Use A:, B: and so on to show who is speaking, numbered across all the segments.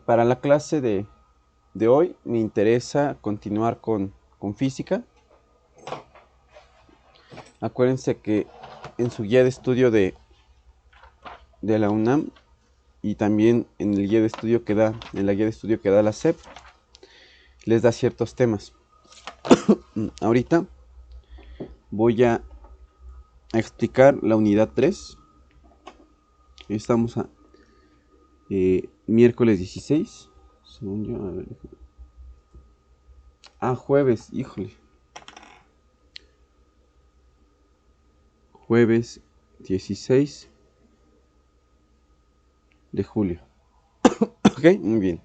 A: Para la clase de hoy me interesa continuar con física. Acuérdense que en su guía de estudio de la UNAM y también en el guía de estudio en la guía de estudio que da la SEP, les da ciertos temas. Ahorita voy a explicar la unidad 3. Estamos a miércoles 16. Según yo, a ver. Jueves, híjole. Jueves 16 de julio. Ok, muy bien.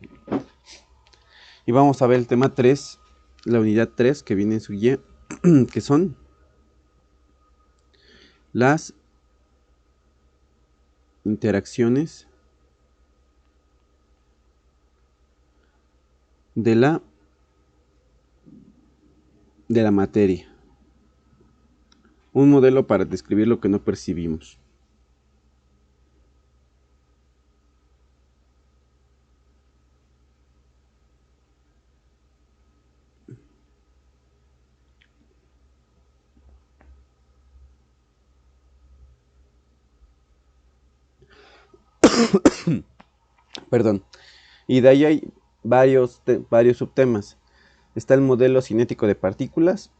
A: Y vamos a ver el tema 3, la unidad 3 que viene en su guía, que son las interacciones de la materia. Un modelo para describir lo que no percibimos. Perdón. Y de ahí hay varios subtemas. Está el modelo cinético de partículas,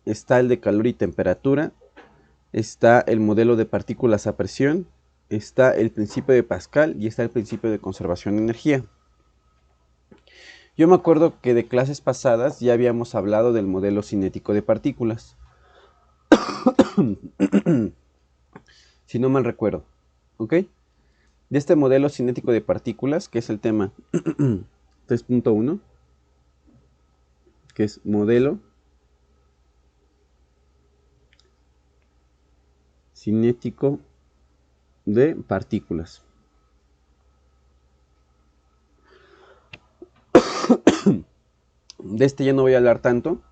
A: está el de calor y temperatura, está el modelo de partículas a presión, está el principio de Pascal y está el principio de conservación de energía. Yo me acuerdo que de clases pasadas ya habíamos hablado del modelo cinético de partículas. Si no mal recuerdo, ¿ok? De este modelo cinético de partículas, que es el tema 3.1, que es modelo cinético de partículas. De este ya no voy a hablar tanto,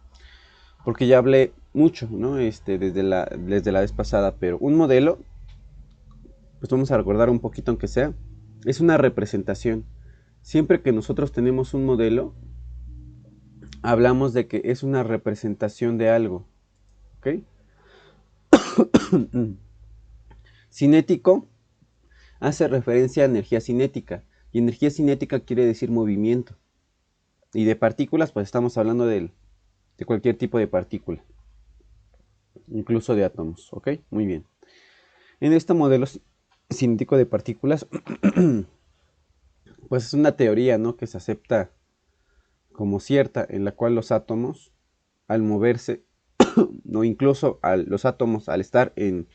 A: porque ya hablé mucho, ¿no? Desde la vez pasada, pero un modelo, pues vamos a recordar un poquito aunque sea, es una representación. Siempre que nosotros tenemos un modelo, hablamos de que es una representación de algo, ¿ok? Cinético hace referencia a energía cinética, y energía cinética quiere decir movimiento. Y de partículas, pues estamos hablando de cualquier tipo de partícula, incluso de átomos, ¿ok? Muy bien. En este modelo cinético de partículas, pues es una teoría, ¿no?, que se acepta como cierta, en la cual los átomos, al moverse, no, incluso los átomos al estar en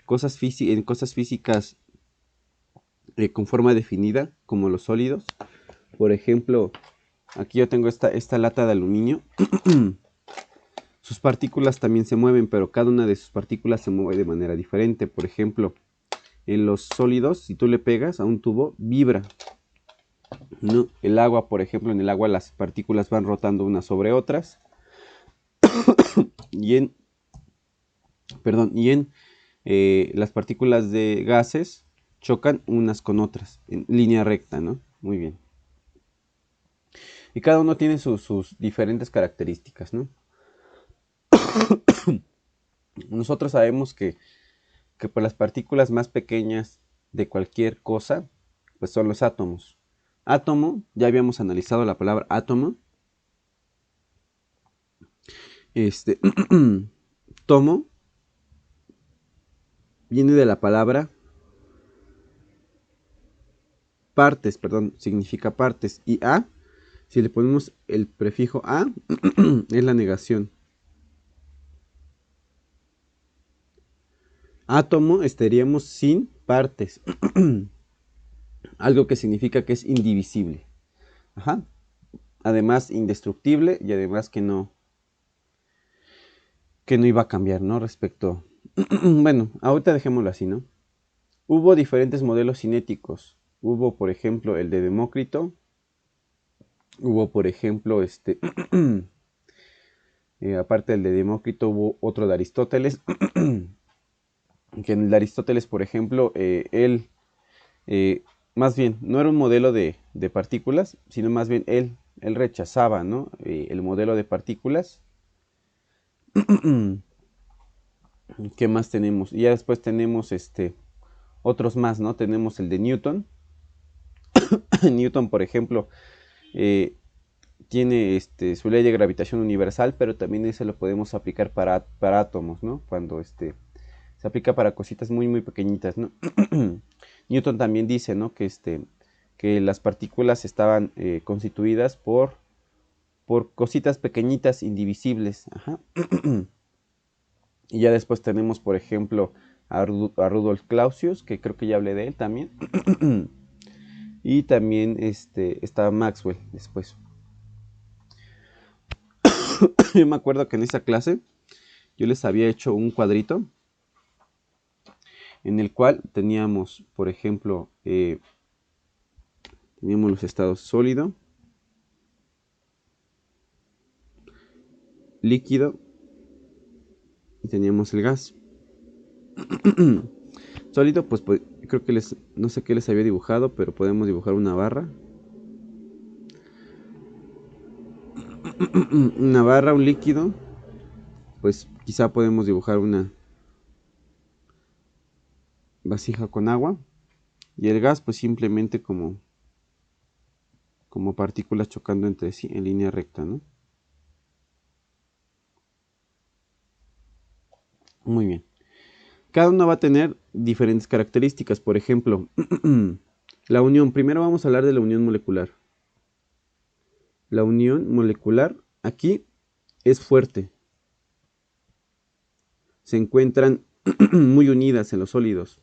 A: cosas físicas con forma definida, como los sólidos, por ejemplo, aquí yo tengo esta lata de aluminio. Sus partículas también se mueven, pero cada una de sus partículas se mueve de manera diferente. Por ejemplo, en los sólidos, si tú le pegas a un tubo, vibra, ¿no? El agua, por ejemplo, en el agua las partículas van rotando unas sobre otras. Y en las partículas de gases chocan unas con otras en línea recta, ¿no? Muy bien. Y cada uno tiene sus diferentes características, ¿no? Nosotros sabemos que pues las partículas más pequeñas de cualquier cosa, pues son los átomos. Átomo, ya habíamos analizado la palabra átomo. Tomo viene de la palabra partes, perdón, significa partes. Y a, si le ponemos el prefijo a, es la negación. Átomo estaríamos sin partes. Algo que significa que es indivisible. Ajá. Además, indestructible y además que no iba a cambiar, ¿no? Respecto. Bueno, ahorita dejémoslo así, ¿no? Hubo diferentes modelos cinéticos. Hubo, por ejemplo, el de Demócrito. Hubo, por ejemplo, aparte del de Demócrito, hubo otro de Aristóteles. que en el de Aristóteles, por ejemplo, él, eh, más bien, no era un modelo de partículas, sino más bien él rechazaba, ¿no? El modelo de partículas. ¿Qué más tenemos? Y ya después tenemos otros más, ¿no? Tenemos el de Newton. Newton, por ejemplo, eh, tiene su ley de gravitación universal, pero también ese lo podemos aplicar para átomos, ¿no? Cuando se aplica para cositas muy, muy pequeñitas, ¿no? Newton también dice, ¿no? Que las partículas estaban constituidas por cositas pequeñitas, indivisibles. Ajá. Y ya después tenemos, por ejemplo, a Rudolf Clausius, que creo que ya hablé de él también. Y también está Maxwell después. Yo me acuerdo que en esa clase yo les había hecho un cuadrito en el cual teníamos, por ejemplo, teníamos los estados sólido, líquido y teníamos el gas. Sólido, pues creo que no sé qué les había dibujado, pero podemos dibujar una barra. Una barra, un líquido, pues quizá podemos dibujar una vasija con agua. Y el gas, pues simplemente como partículas chocando entre sí en línea recta, ¿no? Muy bien. Cada uno va a tener diferentes características. Por ejemplo, la unión. Primero vamos a hablar de la unión molecular. La unión molecular aquí es fuerte. Se encuentran muy unidas en los sólidos.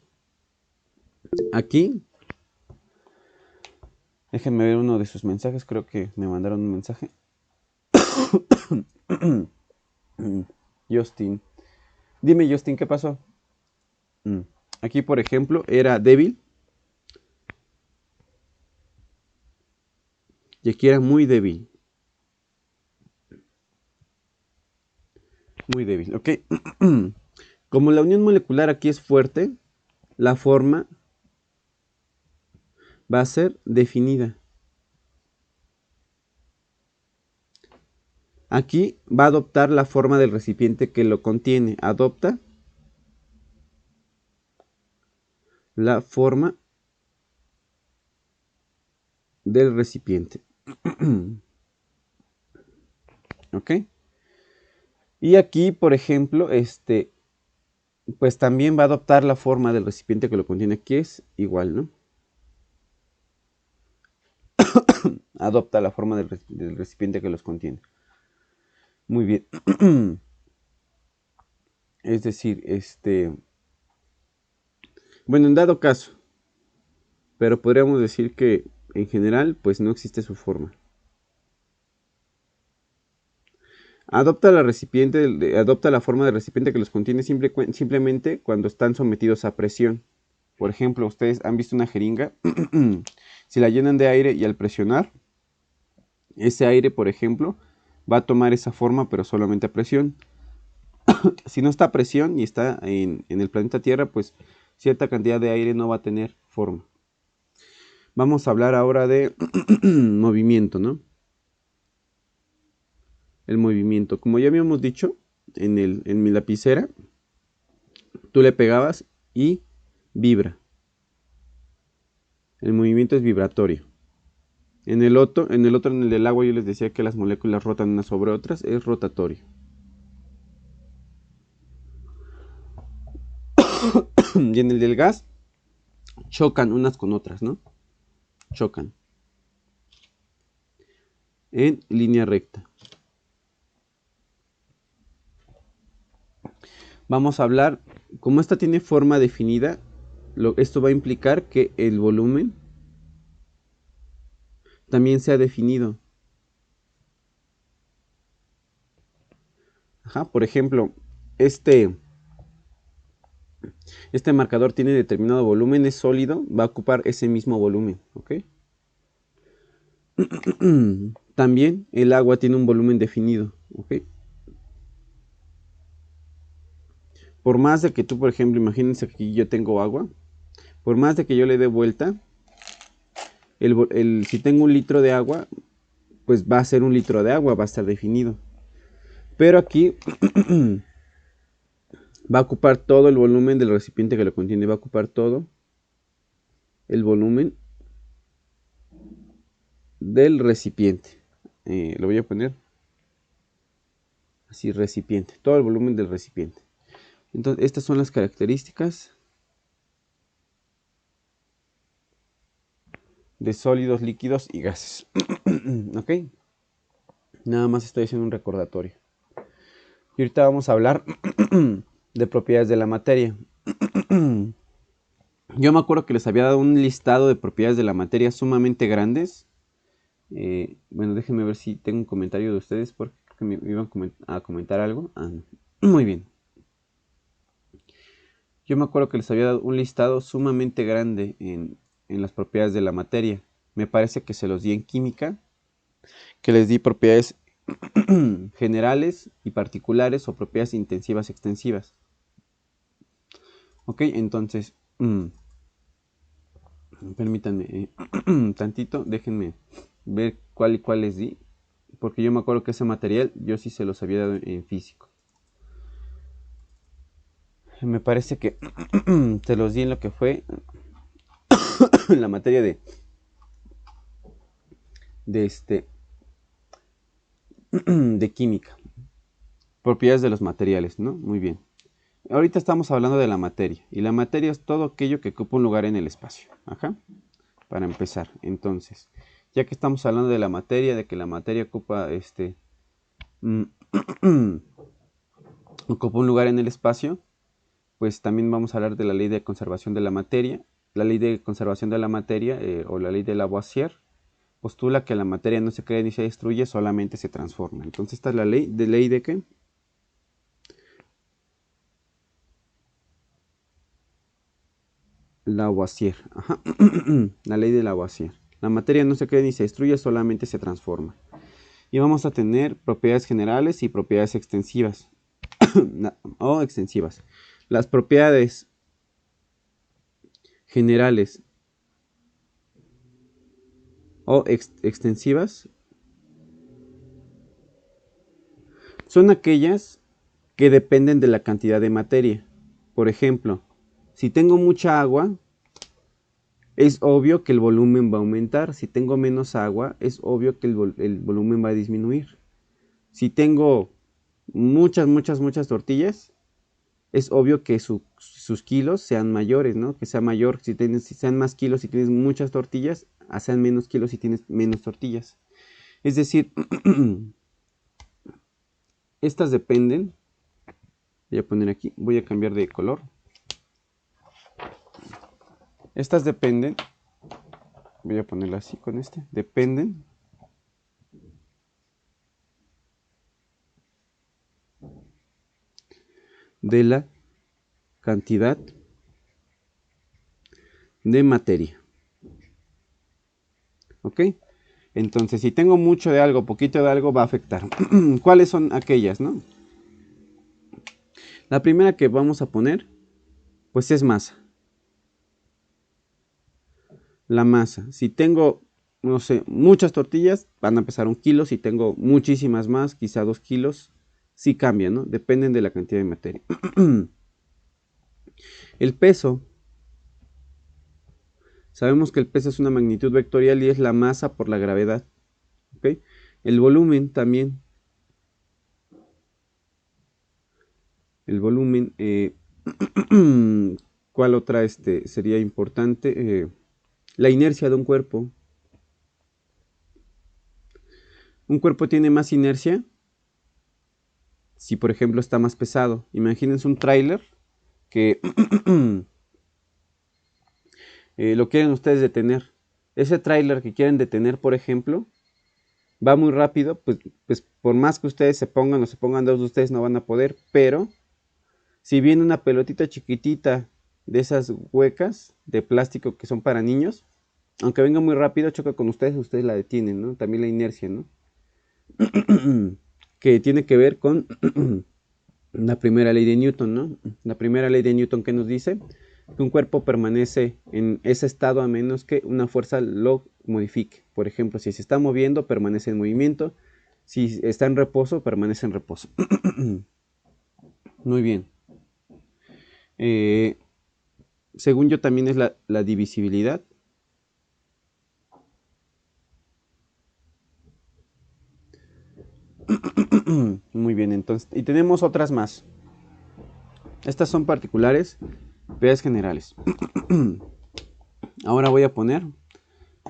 A: Aquí, déjenme ver uno de sus mensajes. Creo que me mandaron un mensaje. Justin. Dime, Justin, ¿qué pasó? Aquí, por ejemplo, era débil. Y aquí era muy débil. Muy débil, ¿ok? Como la unión molecular aquí es fuerte, la forma va a ser definida. Aquí va a adoptar la forma del recipiente que lo contiene. Adopta la forma del recipiente. ¿Ok? Y aquí, por ejemplo, pues también va a adoptar la forma del recipiente que lo contiene. Aquí es igual, ¿no? Adopta la forma del recipiente que los contiene. Muy bien. Es decir, bueno, en dado caso, pero podríamos decir que en general, pues no existe su forma. Adopta la forma del recipiente que los contiene simplemente cuando están sometidos a presión. Por ejemplo, ustedes han visto una jeringa. Si la llenan de aire y al presionar, ese aire, por ejemplo, va a tomar esa forma, pero solamente a presión. Si no está a presión y está en el planeta Tierra, pues cierta cantidad de aire no va a tener forma. Vamos a hablar ahora de movimiento, ¿no? El movimiento. Como ya habíamos dicho, en mi lapicera, tú le pegabas y vibra. El movimiento es vibratorio. En el del agua, yo les decía que las moléculas rotan unas sobre otras, es rotatorio. Y en el del gas, chocan unas con otras, ¿no? Chocan. En línea recta. Vamos a hablar, como esta tiene forma definida, esto va a implicar que el volumen también sea definido. Ajá, por ejemplo, este marcador tiene determinado volumen, es sólido, va a ocupar ese mismo volumen, ¿ok? También el agua tiene un volumen definido, ¿ok? por más de que tú, por ejemplo, imagínense que aquí yo tengo agua, por más de que yo le dé vuelta, si tengo 1 litro de agua, pues va a ser 1 litro de agua, va a estar definido. Pero aquí va a ocupar todo el volumen del recipiente que lo contiene, va a ocupar todo el volumen del recipiente. Lo voy a poner así, recipiente, todo el volumen del recipiente. Entonces, estas son las características de sólidos, líquidos y gases. ¿Ok? Nada más estoy haciendo un recordatorio. Y ahorita vamos a hablar de propiedades de la materia. Yo me acuerdo que les había dado un listado de propiedades de la materia sumamente grandes. Bueno, déjenme ver si tengo un comentario de ustedes porque creo que me iban a comentar algo. No. Muy bien. Yo me acuerdo que les había dado un listado sumamente grande en las propiedades de la materia. Me parece que se los di en química, que les di propiedades generales y particulares o propiedades intensivas extensivas. Ok, entonces, permítanme tantito, déjenme ver cuál y cuál les di, porque yo me acuerdo que ese material yo sí se los había dado en físico. Me parece que se los di en lo que fue la materia de química. Propiedades de los materiales, ¿no? Muy bien. Ahorita estamos hablando de la materia. Y la materia es todo aquello que ocupa un lugar en el espacio. Ajá. Para empezar. Entonces, ya que estamos hablando de la materia, de que la materia ocupa ocupa un lugar en el espacio, pues también vamos a hablar de la ley de conservación de la materia. La ley de conservación de la materia, o la ley de Lavoisier, postula que la materia no se crea ni se destruye, solamente se transforma. Entonces, esta es la ley de qué? Lavoisier. Ajá. La ley de Lavoisier. La materia no se crea ni se destruye, solamente se transforma. Y vamos a tener propiedades generales y propiedades extensivas. O extensivas. Las propiedades generales o extensivas son aquellas que dependen de la cantidad de materia. Por ejemplo, si tengo mucha agua, es obvio que el volumen va a aumentar. Si tengo menos agua, es obvio que el volumen va a disminuir. Si tengo muchas tortillas, es obvio que sus kilos sean mayores, ¿no? Que sea mayor, si sean más kilos si tienes muchas tortillas, a sean menos kilos si tienes menos tortillas. Es decir, estas dependen, voy a poner aquí, voy a cambiar de color. Estas dependen, voy a ponerla así con dependen de la cantidad de materia. ¿Ok? Entonces, si tengo mucho de algo, poquito de algo, va a afectar. ¿Cuáles son aquellas, no? La primera que vamos a poner, pues es masa. La masa. Si tengo, no sé, muchas tortillas, van a pesar 1 kilo. Si tengo muchísimas más, quizá 2 kilos, sí cambia, ¿no? Dependen de la cantidad de materia. El peso. Sabemos que el peso es una magnitud vectorial y es la masa por la gravedad. ¿Ok? El volumen también. El volumen, ¿cuál otra sería importante? La inercia de un cuerpo. Un cuerpo tiene más inercia si, por ejemplo, está más pesado. Imagínense un tráiler que lo quieren ustedes detener. Ese tráiler que quieren detener, por ejemplo, va muy rápido, pues por más que ustedes se pongan o se pongan dos de ustedes no van a poder, pero si viene una pelotita chiquitita de esas huecas de plástico que son para niños, aunque venga muy rápido, choca con ustedes la detienen, ¿no? También la inercia, ¿no? Que tiene que ver con la primera ley de Newton, ¿no? La primera ley de Newton que nos dice que un cuerpo permanece en ese estado a menos que una fuerza lo modifique. Por ejemplo, si se está moviendo, permanece en movimiento. Si está en reposo, permanece en reposo. Muy bien. Según yo también es la divisibilidad. Muy bien, entonces. Y tenemos otras más. Estas son particulares, propiedades generales. Ahora voy a poner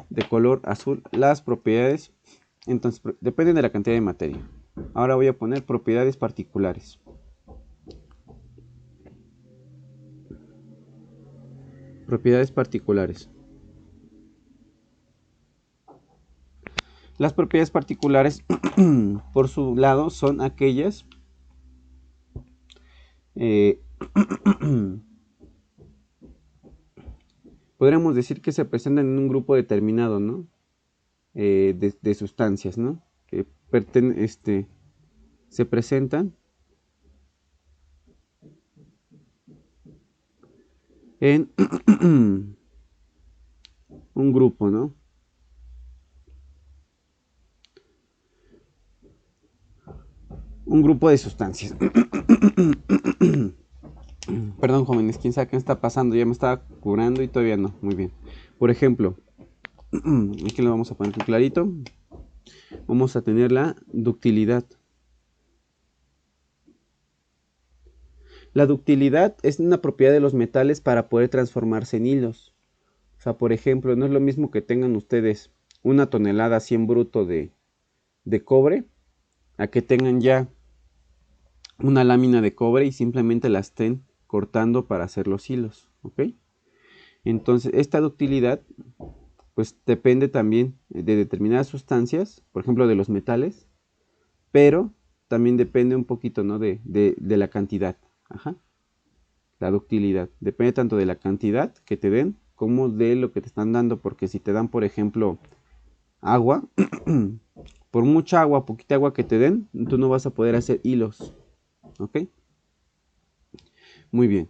A: de color azul las propiedades. Entonces, dependen de la cantidad de materia. Ahora voy a poner propiedades particulares. Propiedades particulares. Las propiedades particulares, por su lado, son aquellas podríamos decir que se presentan en un grupo determinado, ¿no? De sustancias, ¿no? Que se presentan en un grupo, ¿no? Un grupo de sustancias. Perdón, jóvenes, quién sabe qué está pasando. Ya me estaba curando y todavía no. Muy bien. Por ejemplo, aquí lo vamos a poner clarito. Vamos a tener la ductilidad. La ductilidad es una propiedad de los metales para poder transformarse en hilos. O sea, por ejemplo, no es lo mismo que tengan ustedes una tonelada 100 bruto de cobre a que tengan ya una lámina de cobre y simplemente la estén cortando para hacer los hilos, ¿ok? Entonces, esta ductilidad pues depende también de determinadas sustancias, por ejemplo de los metales, pero también depende un poquito, ¿no? de la cantidad. Ajá. La ductilidad depende tanto de la cantidad que te den como de lo que te están dando, porque si te dan, por ejemplo, agua, por mucha agua, poquita agua que te den, tú no vas a poder hacer hilos, ¿ok? Muy bien.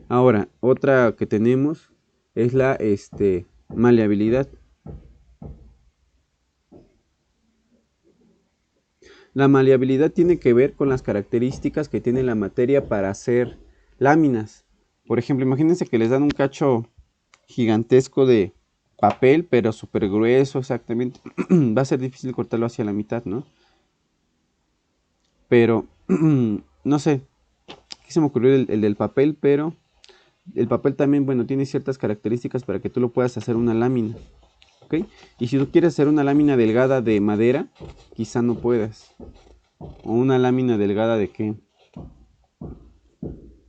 A: Ahora, otra que tenemos es la maleabilidad. La maleabilidad tiene que ver con las características que tiene la materia para hacer láminas. Por ejemplo, imagínense que les dan un cacho gigantesco de papel, pero súper grueso exactamente. Va a ser difícil cortarlo hacia la mitad, ¿no? Pero, no sé, aquí se me ocurrió el del papel, pero el papel también, bueno, tiene ciertas características para que tú lo puedas hacer una lámina, ¿ok? Y si tú quieres hacer una lámina delgada de madera, quizá no puedas. O una lámina delgada de qué,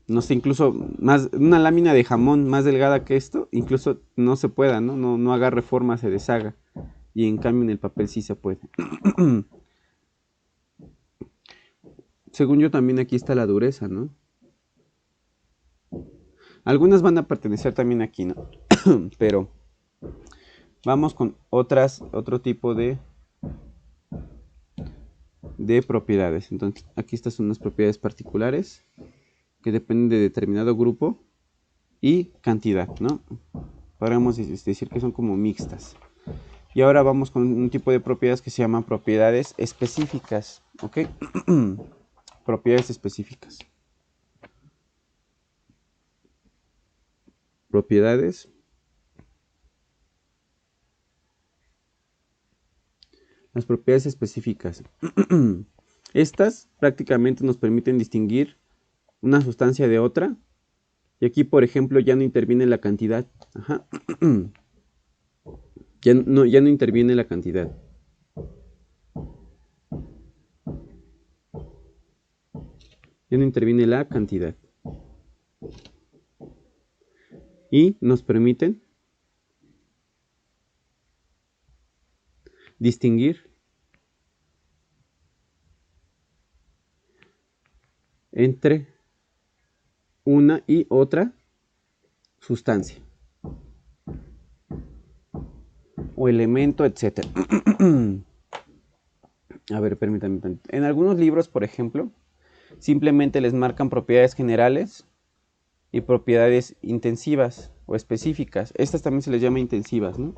A: no sé, incluso más, una lámina de jamón más delgada que esto, incluso no se pueda, ¿no? No agarre forma, se deshaga. Y en cambio en el papel sí se puede. Según yo también aquí está la dureza, ¿no? Algunas van a pertenecer también aquí, ¿no? Pero vamos con otro tipo de propiedades. Entonces, aquí estas son unas propiedades particulares que dependen de determinado grupo y cantidad, ¿no? Podríamos decir que son como mixtas. Y ahora vamos con un tipo de propiedades que se llaman propiedades específicas, ¿ok? Propiedades específicas. Propiedades. Las propiedades específicas. Estas prácticamente nos permiten distinguir una sustancia de otra. Y aquí, por ejemplo, ya no interviene la cantidad. Ajá. Ya no interviene la cantidad. Ya no interviene la cantidad. Y nos permiten distinguir entre una y otra sustancia o elemento, etcétera. A ver, permítanme. En algunos libros, por ejemplo, simplemente les marcan propiedades generales y propiedades intensivas o específicas. Estas también se les llama intensivas, ¿no?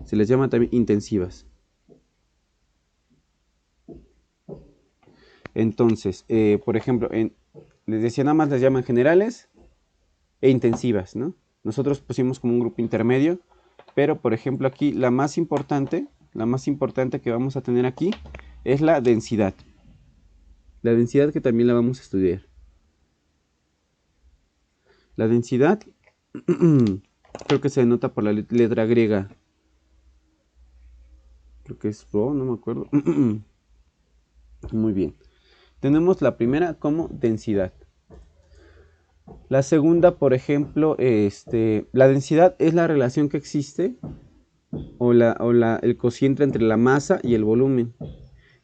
A: Se les llama también intensivas. Entonces, por ejemplo, les decía, nada más les llaman generales e intensivas, ¿no? Nosotros pusimos como un grupo intermedio, pero por ejemplo aquí la más importante que vamos a tener aquí es la densidad. La densidad que también la vamos a estudiar. La densidad creo que se denota por la letra griega. Creo que es Rho, no me acuerdo. Muy bien. Tenemos la primera como densidad. La segunda, por ejemplo, la densidad es la relación que existe o el cociente entre la masa y el volumen.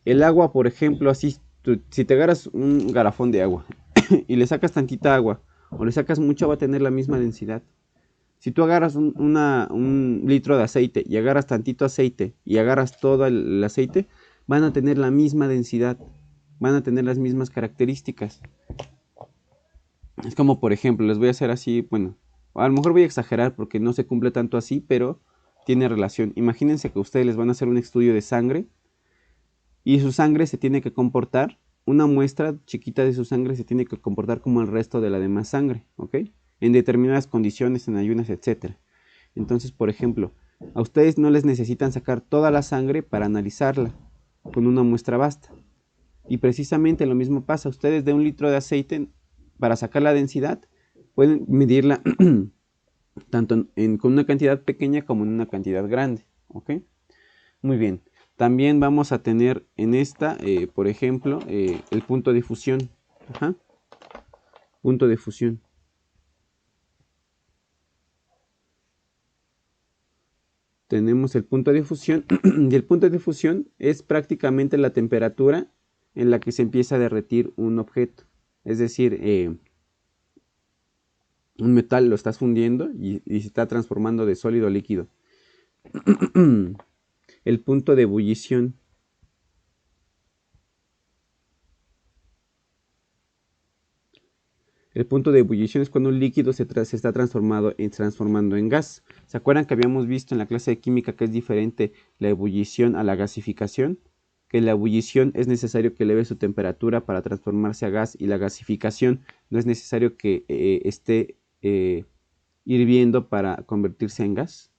A: El agua, por ejemplo, así, si te agarras un garrafón de agua y le sacas tantita agua o le sacas mucha, va a tener la misma densidad. Si tú agarras un litro de aceite y agarras tantito aceite y agarras todo el aceite, van a tener la misma densidad, van a tener las mismas características. Es como, por ejemplo, les voy a hacer así, bueno, a lo mejor voy a exagerar porque no se cumple tanto así, pero tiene relación. Imagínense que ustedes les van a hacer un estudio de sangre y su sangre se tiene que comportar, una muestra chiquita de su sangre se tiene que comportar como el resto de la demás sangre, ¿ok? En determinadas condiciones, en ayunas, etc. Entonces, por ejemplo, a ustedes no les necesitan sacar toda la sangre para analizarla, con una muestra basta. Y precisamente lo mismo pasa, ustedes de un litro de aceite, para sacar la densidad, pueden medirla tanto con una cantidad pequeña como en una cantidad grande, ¿ok? Muy bien. También vamos a tener en esta, por ejemplo, el punto de fusión. Ajá. Punto de fusión. Tenemos el punto de fusión y el punto de fusión es prácticamente la temperatura en la que se empieza a derretir un objeto. Es decir, un metal lo estás fundiendo y se está transformando de sólido a líquido. El punto de ebullición. El punto de ebullición es cuando un líquido se está transformando en gas. ¿Se acuerdan que habíamos visto en la clase de química que es diferente la ebullición a la gasificación? Que la ebullición es necesario que eleve su temperatura para transformarse a gas y la gasificación no es necesario que esté hirviendo para convertirse en gas.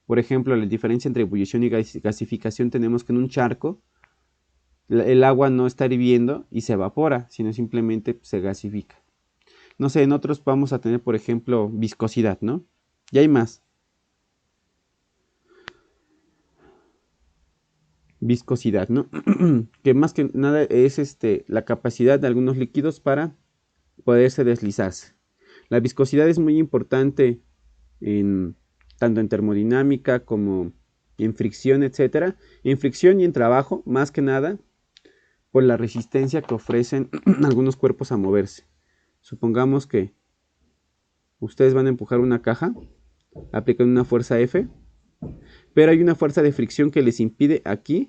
A: Por ejemplo, la diferencia entre ebullición y gasificación tenemos que en un charco el agua no está hirviendo y se evapora, sino simplemente se gasifica. No sé, en otros vamos a tener, por ejemplo, viscosidad, ¿no? Y hay más. Viscosidad, ¿no? Que más que nada es la capacidad de algunos líquidos para poderse deslizarse. La viscosidad es muy importante tanto en termodinámica como en fricción, etc. En fricción y en trabajo, más que nada, por la resistencia que ofrecen algunos cuerpos a moverse. Supongamos que ustedes van a empujar una caja, aplican una fuerza F, pero hay una fuerza de fricción que les impide aquí,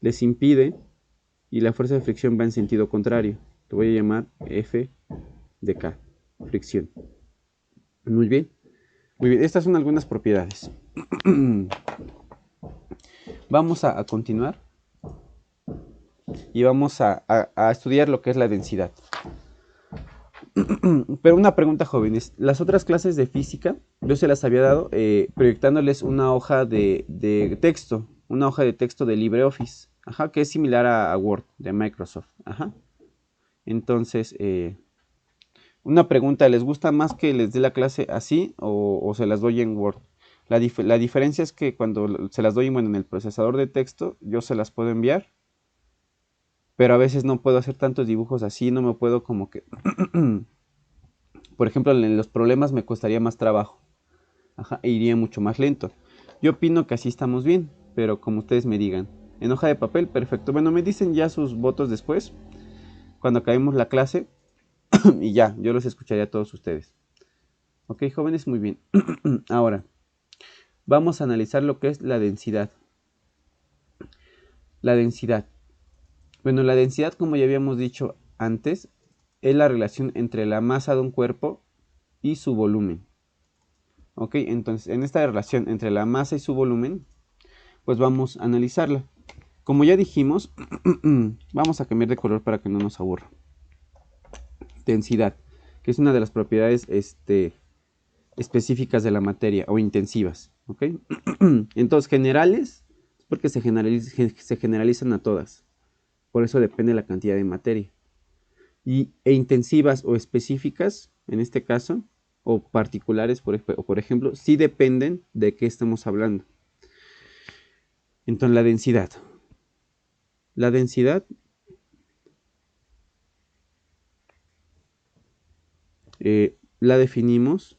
A: y la fuerza de fricción va en sentido contrario. Lo voy a llamar F de K, fricción. Muy bien. Muy bien, estas son algunas propiedades. Vamos a continuar y vamos a estudiar lo que es la densidad. Pero una pregunta, jóvenes. Las otras clases de física, yo se las había dado proyectándoles una hoja de texto, una hoja de texto de LibreOffice, ajá, que es similar a Word de Microsoft. Ajá. Entonces, una pregunta, ¿les gusta más que les dé la clase así o se las doy en Word? La diferencia es que cuando se las doy en el procesador de texto, yo se las puedo enviar, pero a veces no puedo hacer tantos dibujos así, no me puedo como que... Por ejemplo, en los problemas me costaría más trabajo. Ajá, e iría mucho más lento. Yo opino que así estamos bien, pero como ustedes me digan. En hoja de papel, perfecto. Bueno, me dicen ya sus votos después, cuando acabemos la clase, y ya, yo los escucharé a todos ustedes. Ok, jóvenes, muy bien. Ahora, vamos a analizar lo que es la densidad. La densidad. Bueno, la densidad, como ya habíamos dicho antes, es la relación entre la masa de un cuerpo y su volumen. Ok, entonces en esta relación entre la masa y su volumen, pues vamos a analizarla. Como ya dijimos, vamos a cambiar de color para que no nos aburra. Densidad, que es una de las propiedades específicas de la materia o intensivas. ¿Ok? Entonces, generales, porque se generalizan a todas. Por eso depende la cantidad de materia. E intensivas o específicas, en este caso, o particulares, por ejemplo, sí dependen de qué estamos hablando. Entonces, la densidad. La densidad la definimos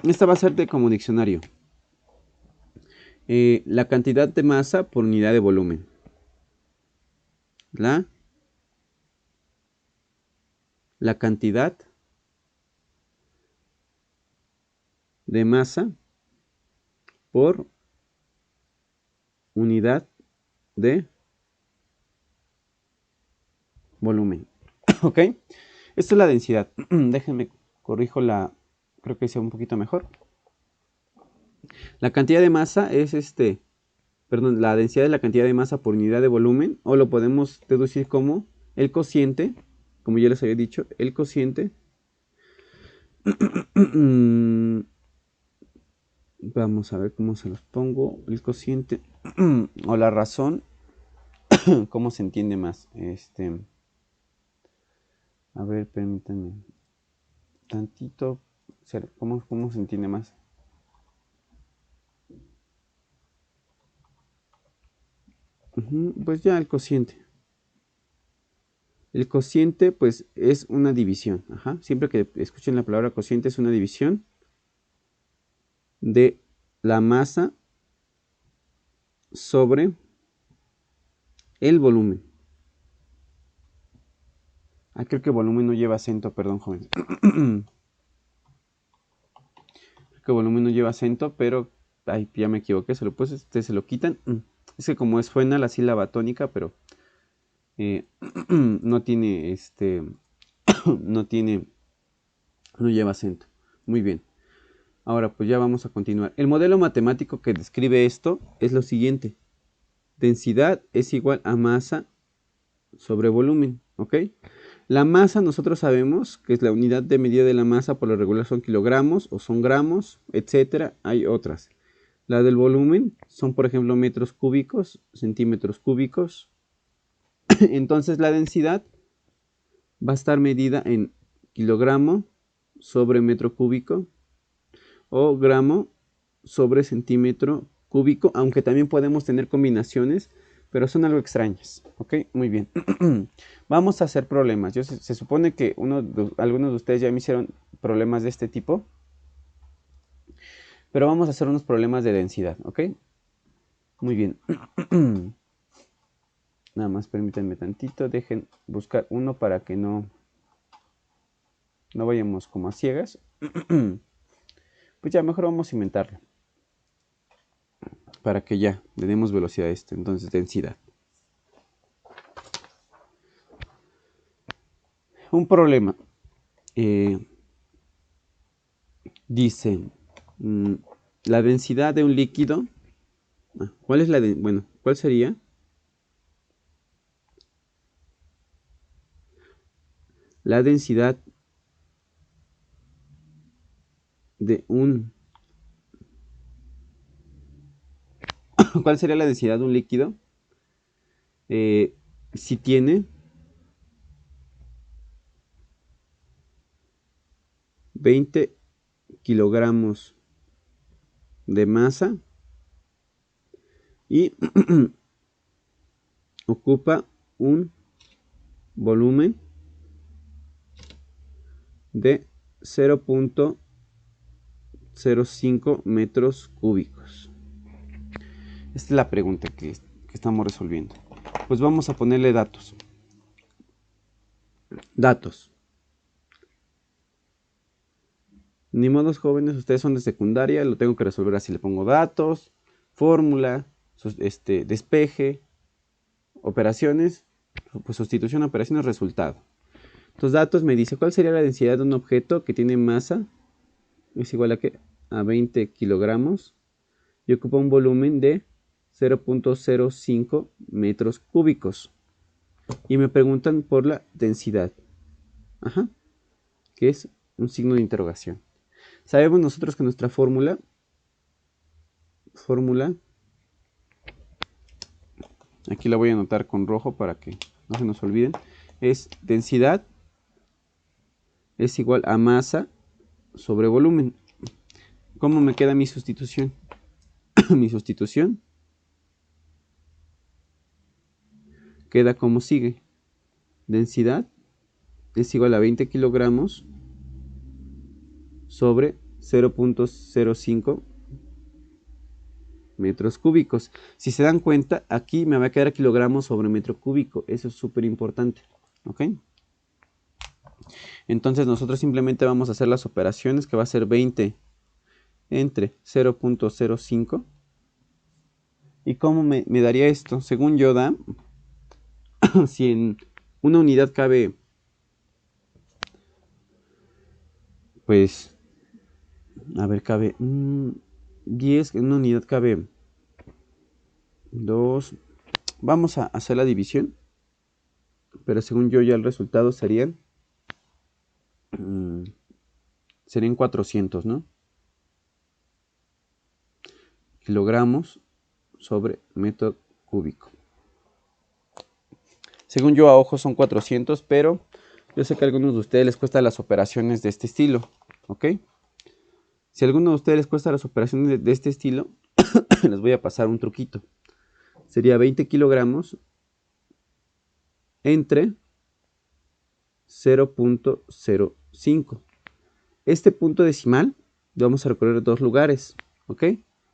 A: esta va a ser de como diccionario. La cantidad de masa por unidad de volumen. La cantidad de masa por unidad de volumen. ¿Ok? Esta es la densidad. Déjenme corrijo creo que sea un poquito mejor. La cantidad de masa es perdón, la densidad es la cantidad de masa por unidad de volumen, o lo podemos deducir como el cociente, como ya les había dicho, el cociente vamos a ver cómo se los pongo, el cociente o la razón, cómo se entiende más. A ver, permítanme tantito, cómo se entiende más. Pues ya el cociente. El cociente, pues, es una división. Ajá. Siempre que escuchen la palabra cociente, es una división de la masa sobre el volumen. Ah, creo que volumen no lleva acento, perdón, joven. Creo que volumen no lleva acento, pero ay, ya me equivoqué, ustedes se lo quitan. Es que como suena la sílaba tónica, pero no tiene no tiene, no lleva acento. Muy bien. Ahora pues ya vamos a continuar. El modelo matemático que describe esto es lo siguiente. Densidad es igual a masa sobre volumen, ¿ok? La masa nosotros sabemos que es la unidad de medida de la masa, por lo regular son kilogramos o son gramos, etcétera. Hay otras. La del volumen son, por ejemplo, metros cúbicos, centímetros cúbicos. Entonces la densidad va a estar medida en kilogramo sobre metro cúbico o gramo sobre centímetro cúbico, aunque también podemos tener combinaciones, pero son algo extrañas. ¿Ok? Muy bien. Vamos a hacer problemas. Se supone que algunos de ustedes ya me hicieron problemas de este tipo, pero vamos a hacer unos problemas de densidad. ¿Ok? Muy bien. Nada más permítanme tantito, dejen buscar uno para que no vayamos como a ciegas. Pues ya mejor vamos a inventarlo para que ya le demos velocidad a esto. Entonces, densidad. Un problema. Dice, la densidad de un líquido. ¿Cuál es bueno, ¿cuál sería? La densidad de un... ¿Cuál sería la densidad de un líquido? Si tiene 20 kilogramos de masa y ocupa un volumen de 0.05 metros cúbicos. Esta es la pregunta que estamos resolviendo. Pues vamos a ponerle datos. Datos. Ni modos, jóvenes, ustedes son de secundaria, lo tengo que resolver así. Le pongo datos, fórmula, despeje, operaciones, pues sustitución, operaciones, resultado. Los datos me dice cuál sería la densidad de un objeto que tiene masa, es igual a ¿qué? A 20 kilogramos y ocupa un volumen de 0.05 metros cúbicos. Y me preguntan por la densidad, que es un signo de interrogación. Sabemos nosotros que nuestra fórmula, aquí la voy a anotar con rojo para que no se nos olviden, es densidad es igual a masa sobre volumen. ¿Cómo me queda mi sustitución? Mi sustitución queda como sigue. Densidad es igual a 20 kilogramos sobre 0.05 metros cúbicos. Si se dan cuenta, aquí me va a quedar kilogramos sobre metro cúbico. Eso es súper importante. ¿Ok? Entonces nosotros simplemente vamos a hacer las operaciones, que va a ser 20 entre 0.05. ¿Y cómo me daría esto? Según yo da, si en una unidad cabe, pues, a ver, cabe 10, en una unidad cabe 2. Vamos a hacer la división, pero según yo ya el resultado serían 400, ¿no? Kilogramos sobre metro cúbico. Según yo a ojo son 400, pero yo sé que a algunos de ustedes les cuesta las operaciones de este estilo, ¿ok? Si a alguno de ustedes les cuesta las operaciones de este estilo, les voy a pasar un truquito. Sería 20 kilogramos entre 0.05. Este punto decimal lo vamos a recorrer dos lugares, ¿ok?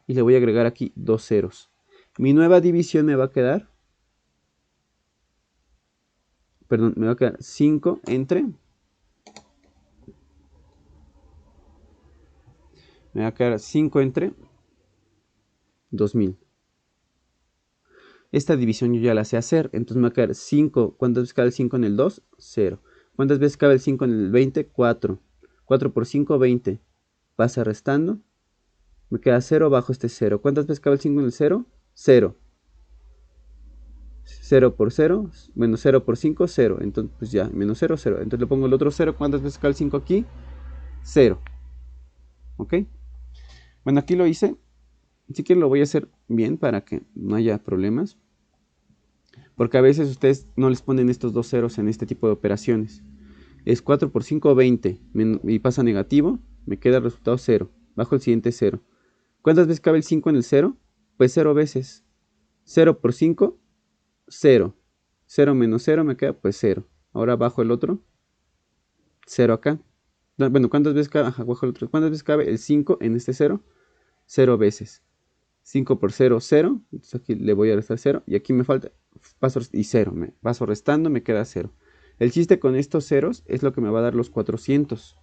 A: Y le voy a agregar aquí 2 ceros. Mi nueva división me va a quedar, me va a quedar 5 entre, me va a quedar 5 entre 2000. Esta división yo ya la sé hacer, entonces me va a quedar 5. ¿Cuántas veces cabe el 5 en el 2? 0. ¿Cuántas veces cabe el 5 en el 20? 4. 4 por 5, 20. Pasa restando. Me queda 0 bajo este 0. ¿Cuántas veces cabe el 5 en el 0? 0. 0 por 0, menos 0 por 5, 0. Entonces, pues ya, menos 0, 0. Entonces le pongo el otro 0. ¿Cuántas veces cabe el 5 aquí? 0. ¿Ok? Bueno, aquí lo hice. Si quieren lo voy a hacer bien para que no haya problemas. Porque a veces ustedes no les ponen estos dos ceros en este tipo de operaciones. Es 4 por 5, 20. Y pasa negativo. Me queda el resultado 0. Bajo el siguiente 0. ¿Cuántas veces cabe el 5 en el 0? Pues 0 veces. 0 por 5, 0. 0 menos 0 me queda pues 0. Ahora bajo el otro. 0 acá. Bueno, ¿cuántas veces cabe? Ajá, bajo el otro. ¿Cuántas veces cabe el 5 en este 0? 0 veces. 5 por 0, 0. Entonces aquí le voy a restar 0. Y aquí me falta paso y 0. Me paso restando, me queda 0. El chiste con estos ceros es lo que me va a dar los 400.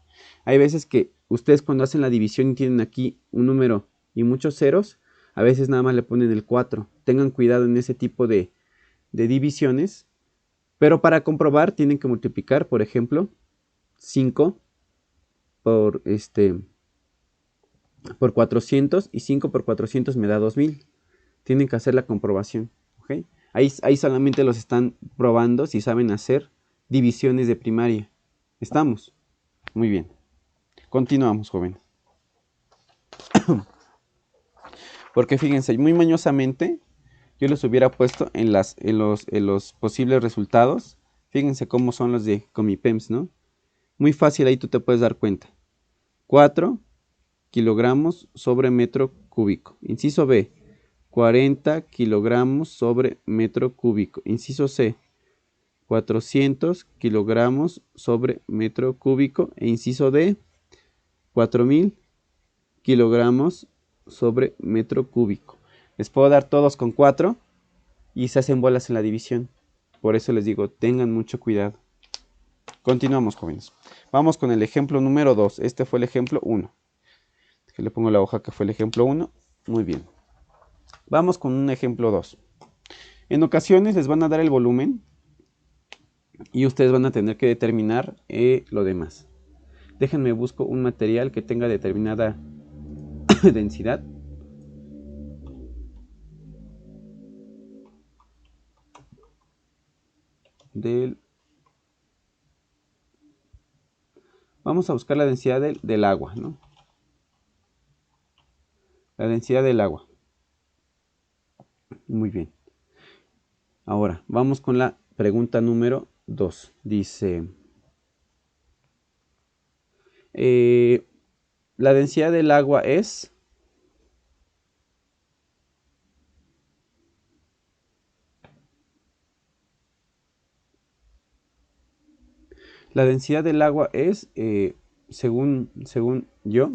A: Hay veces que ustedes cuando hacen la división y tienen aquí un número y muchos ceros, a veces nada más le ponen el 4. Tengan cuidado en ese tipo de divisiones. Pero para comprobar tienen que multiplicar, por ejemplo, 5 por, por 400 y 5 por 400 me da 2000. Tienen que hacer la comprobación. ¿Okay? Ahí solamente los están probando si saben hacer divisiones de primaria. ¿Estamos? Muy bien. Continuamos, jóvenes. Porque fíjense, muy mañosamente yo les hubiera puesto en los posibles resultados. Fíjense cómo son los de Comipems, ¿no? Muy fácil, ahí tú te puedes dar cuenta. 4 kilogramos sobre metro cúbico. Inciso B, 40 kilogramos sobre metro cúbico. Inciso C, 400 kilogramos sobre metro cúbico. E inciso D, 4000 kilogramos sobre metro cúbico. Les puedo dar todos con 4 y se hacen bolas en la división. Por eso les digo, tengan mucho cuidado. Continuamos, jóvenes. Vamos con el ejemplo número 2. Este fue el ejemplo 1. Le pongo la hoja que fue el ejemplo 1. Muy bien. Vamos con un ejemplo 2. En ocasiones les van a dar el volumen y ustedes van a tener que determinar lo demás. Déjenme busco un material que tenga determinada densidad. Vamos a buscar la densidad del agua, ¿no? La densidad del agua. Muy bien. Ahora, vamos con la pregunta número 2. Dice, la densidad del agua es... La densidad del agua es, según yo,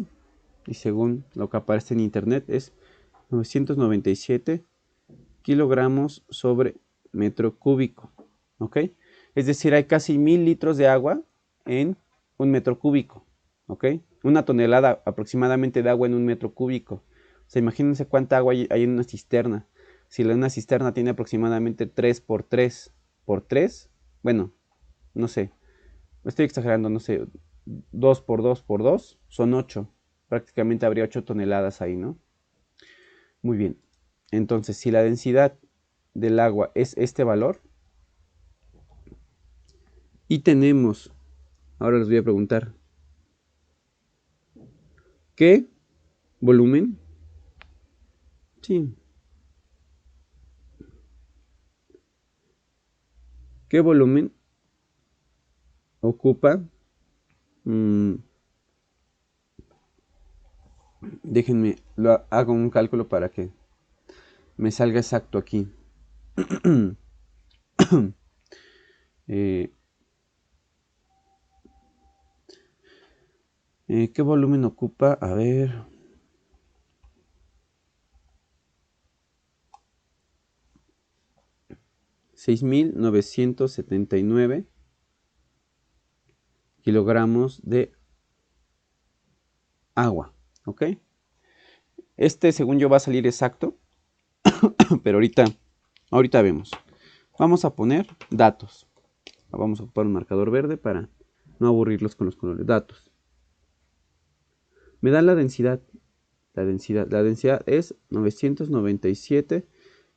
A: y según lo que aparece en internet, es 997 kilogramos sobre metro cúbico. ¿Ok? Es decir, hay casi 1000 litros de agua en un metro cúbico. ¿Ok? Una tonelada aproximadamente de agua en un metro cúbico. O sea, imagínense cuánta agua hay en una cisterna. Si una cisterna tiene aproximadamente 3 por 3 por 3, bueno, no sé, estoy exagerando, no sé, 2 por 2 por 2 son 8. Prácticamente habría 8 toneladas ahí, ¿no? Muy bien. Entonces, si la densidad del agua es este valor, y tenemos, ahora les voy a preguntar, ¿qué volumen? Sí. ¿Qué volumen ocupa? Déjenme, hago un cálculo para que me salga exacto aquí. ¿Qué volumen ocupa? A ver. 6.979 kilogramos de agua. ¿Ok? Este, según yo, va a salir exacto. Pero ahorita vemos. Vamos a poner datos. Vamos a ocupar un marcador verde para no aburrirlos con los colores. Datos. Me dan la densidad. La densidad es 997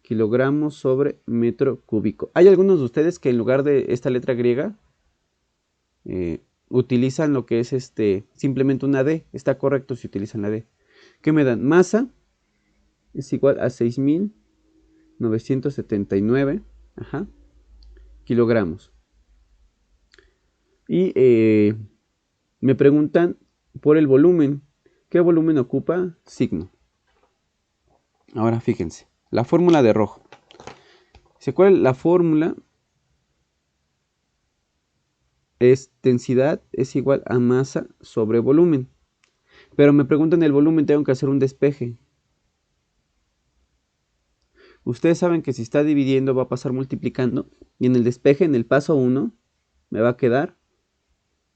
A: kilogramos sobre metro cúbico. Hay algunos de ustedes que en lugar de esta letra griega utilizan lo que es simplemente una D. Está correcto si utilizan la D. ¿Qué me dan? Masa es igual a 6.979 kilogramos. Y me preguntan por el volumen. ¿Qué volumen ocupa? Signo. Ahora fíjense, la fórmula de rojo. ¿Se acuerdan? La fórmula es densidad es igual a masa sobre volumen. Pero me preguntan el volumen, tengo que hacer un despeje. Ustedes saben que si está dividiendo va a pasar multiplicando. Y en el despeje, en el paso 1, me va a quedar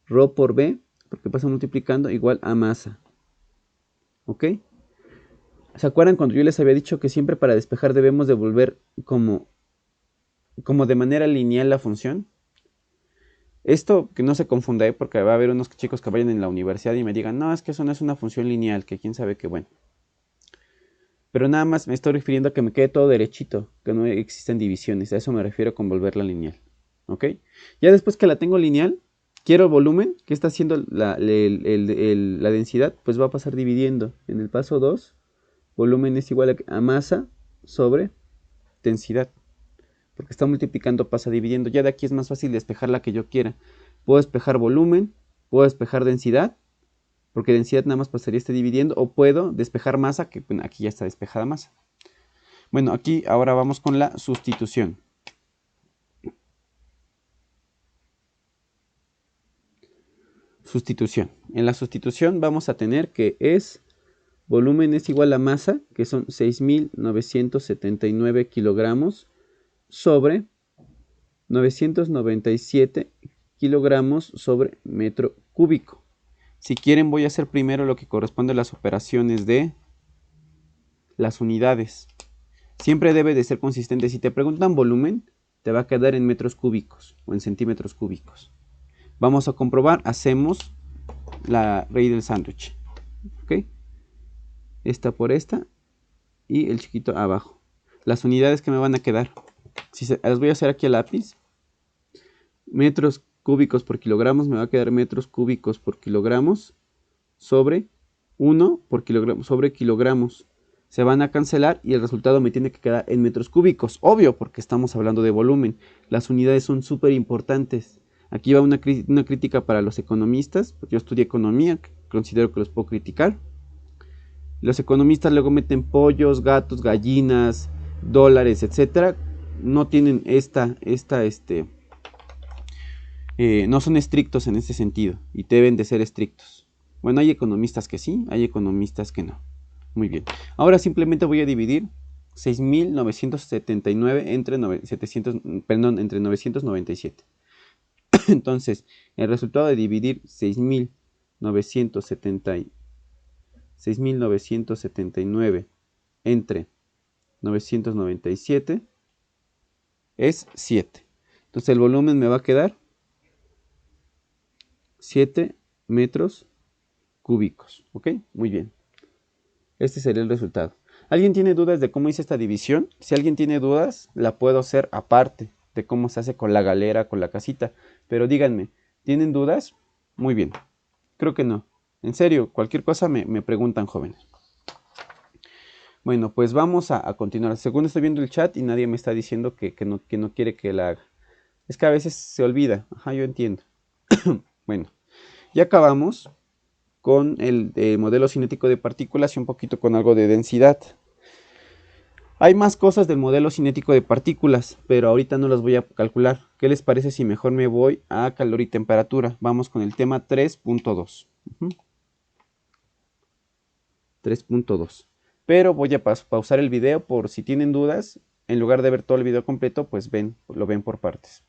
A: ρ por B, porque pasa multiplicando, igual a masa. ¿Ok? ¿Se acuerdan cuando yo les había dicho que siempre para despejar debemos devolver como de manera lineal la función? Esto que no se confunda, porque va a haber unos chicos que vayan en la universidad y me digan, no, es que eso no es una función lineal, que quién sabe qué, bueno. Pero nada más me estoy refiriendo a que me quede todo derechito, que no existen divisiones. A eso me refiero con volverla lineal. ¿Ok? Ya después que la tengo lineal, quiero el volumen, que está haciendo la densidad, pues va a pasar dividiendo. En el paso 2, volumen es igual a masa sobre densidad. Porque está multiplicando, pasa dividiendo. Ya de aquí es más fácil despejar la que yo quiera. Puedo despejar volumen, puedo despejar densidad, porque densidad nada más pasaría dividiendo, o puedo despejar masa, que bueno, aquí ya está despejada masa. Bueno, aquí ahora vamos con la sustitución. Sustitución. En la sustitución vamos a tener que es volumen es igual a masa, que son 6.979 kilogramos, sobre 997 kilogramos sobre metro cúbico. Si quieren voy a hacer primero lo que corresponde a las operaciones de las unidades. Siempre debe de ser consistente. Si te preguntan volumen, te va a quedar en metros cúbicos o en centímetros cúbicos. Vamos a comprobar, hacemos la raíz del sándwich. ¿Ok? Esta por esta y el chiquito abajo. Las unidades que me van a quedar, las voy a hacer aquí a lápiz. Metros cúbicos por kilogramos, me va a quedar metros cúbicos por kilogramos sobre 1 por kilogramo sobre kilogramos. Se van a cancelar y el resultado me tiene que quedar en metros cúbicos. Obvio, porque estamos hablando de volumen. Las unidades son súper importantes. Aquí va una crítica para los economistas, porque yo estudié economía, considero que los puedo criticar. Los economistas luego meten pollos, gatos, gallinas, dólares, etcétera. No tienen no son estrictos en ese sentido y deben de ser estrictos. Bueno, hay economistas que sí, hay economistas que no. Muy bien. Ahora simplemente voy a dividir 6.979 entre 997. Entonces, el resultado de dividir 6.979 entre 997 es 7. Entonces el volumen me va a quedar 7 metros cúbicos. ¿Ok? Muy bien. Este sería el resultado. ¿Alguien tiene dudas de cómo hice esta división? Si alguien tiene dudas, la puedo hacer aparte de cómo se hace con la galera, con la casita. Pero díganme, ¿tienen dudas? Muy bien. Creo que no. En serio, cualquier cosa me preguntan, jóvenes. Bueno, pues vamos a continuar. Según estoy viendo el chat y nadie me está diciendo que no quiere que la haga. Es que a veces se olvida. Ajá, yo entiendo. Bueno, ya acabamos con el modelo cinético de partículas y un poquito con algo de densidad. Hay más cosas del modelo cinético de partículas, pero ahorita no las voy a calcular. ¿Qué les parece si mejor me voy a calor y temperatura? Vamos con el tema 3.2. 3.2. Pero voy a pausar el video por si tienen dudas. En lugar de ver todo el video completo, pues lo ven por partes.